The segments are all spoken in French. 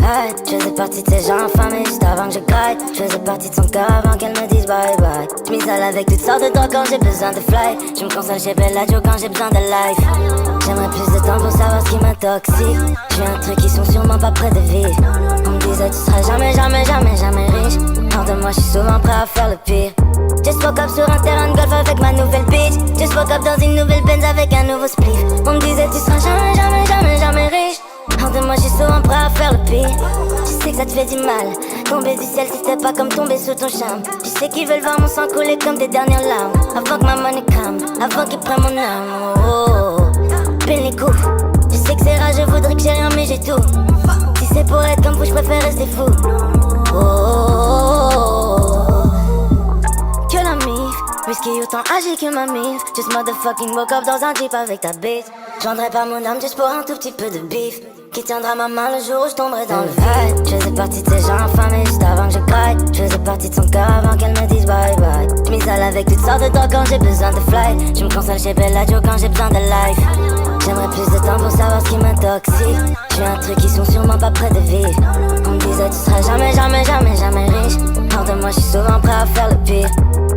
hide. Je faisais partie de ces gens infamés juste avant que je graille. Je faisais partie de son cœur avant qu'elle me dise bye bye. Je m'isole avec toutes sortes de drogues quand j'ai besoin de fly. Je me console chez Bellagio quand j'ai besoin de life. J'aimerais plus de temps pour savoir ce qui m'intoxique. J'ai un truc qui sont sûrement pas près de vivre. On me disait tu seras jamais, jamais, jamais, jamais riche. Hors de moi je suis souvent prêt à faire le pire. Just woke up sur un terrain de golf avec ma nouvelle bitch. Just woke up dans une nouvelle Benz avec un nouveau spliff. On me disait tu seras jamais, jamais, jamais, jamais riche. Hors de moi je suis souvent prêt à faire le pire. Je sais que ça te fait du mal. Tomber du ciel c'était pas comme tomber sous ton charme. Je sais qu'ils veulent voir mon sang couler comme des dernières larmes. Avant que ma money come, avant qu'ils prennent mon âme. Oh, oh, oh. Pile les coups. Je sais que c'est rare, je voudrais que j'ai rien mais j'ai tout. Si c'est pour être comme vous je préfère rester fou. Oh, oh, oh, oh. Que la mif, whisky autant âgé que ma mif. Just motherfucking woke up dans un jeep avec ta bitch. Je vendrais pas mon âme juste pour un tout petit peu de bif. Qui tiendra ma main le jour où je tomberai dans le vide. Je faisais partie de ces gens infamés juste avant que je graille. Je faisais partie de son cœur avant qu'elle me dise bye bye. Je m'isole avec toutes sortes de drogues quand j'ai besoin de fly. Je me console chez Bellagio quand j'ai besoin de life. J'aimerais plus de temps pour savoir ce qui m'intoxique. J'ai un truc qui sont sûrement pas près de vivre. On me disait tu seras jamais, jamais, jamais, jamais riche. Hors de moi je suis souvent prêt à faire le pire.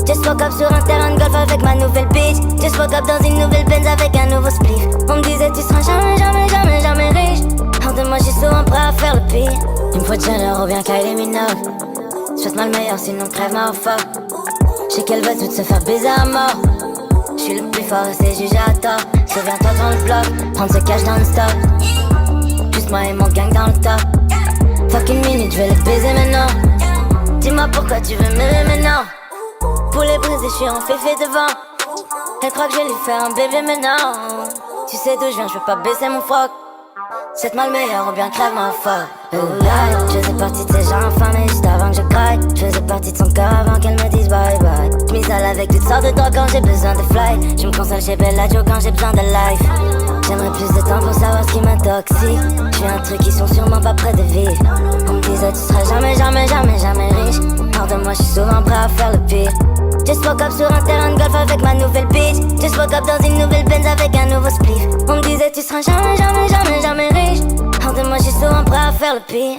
Just woke up sur un terrain de golf avec ma nouvelle bitch. Just woke up dans une nouvelle Benz avec un nouveau spliff. On me disait tu seras jamais, jamais, jamais, jamais riche. Hors de moi je suis souvent prêt à faire le pire. Il me faut Jenner ou bien Kylie Minogue. Souhaite-moi le meilleur sinon crève ma fuck. J'sais qu'elle veut toutes se faire baiser à mort. J'suis le plus fort et c'est jugé à tort. Souviens-toi dans le bloc, prendre ce cash dans le stock. Juste moi et mon gang dans le top. Fuck une minute, j'vais le baiser maintenant. Dis-moi pourquoi tu veux m'aimer maintenant. Pour les briser, j'suis en féfé devant. Elle croit que je vais lui faire un bébé maintenant. Tu sais d'où j'viens, j'peux pas baisser mon froc. Souhaite-moi le meilleur ou bien crève ma fuck. Je faisais partie de ces gens infamés juste avant que je graille. Je faisais partie de son cœur avant qu'elle me dise bye bye. Je m'isole avec toutes sortes de drogues quand j'ai besoin de fly. Je me console chez Bellagio quand j'ai besoin de life. J'aimerais plus de temps pour savoir ce qui m'intoxique. J'ai un truc qui sont sûrement pas près de vivre. On me disait tu seras jamais, jamais, jamais, jamais riche. Hors de moi je suis souvent prêt à faire le pire. Just woke up sur un terrain de golf avec ma nouvelle bitch. Just woke up dans une nouvelle Benz avec un nouveau spliff. On me disait tu seras jamais, jamais, jamais, jamais riche. Hors de moi je suis souvent prêt à faire le pire.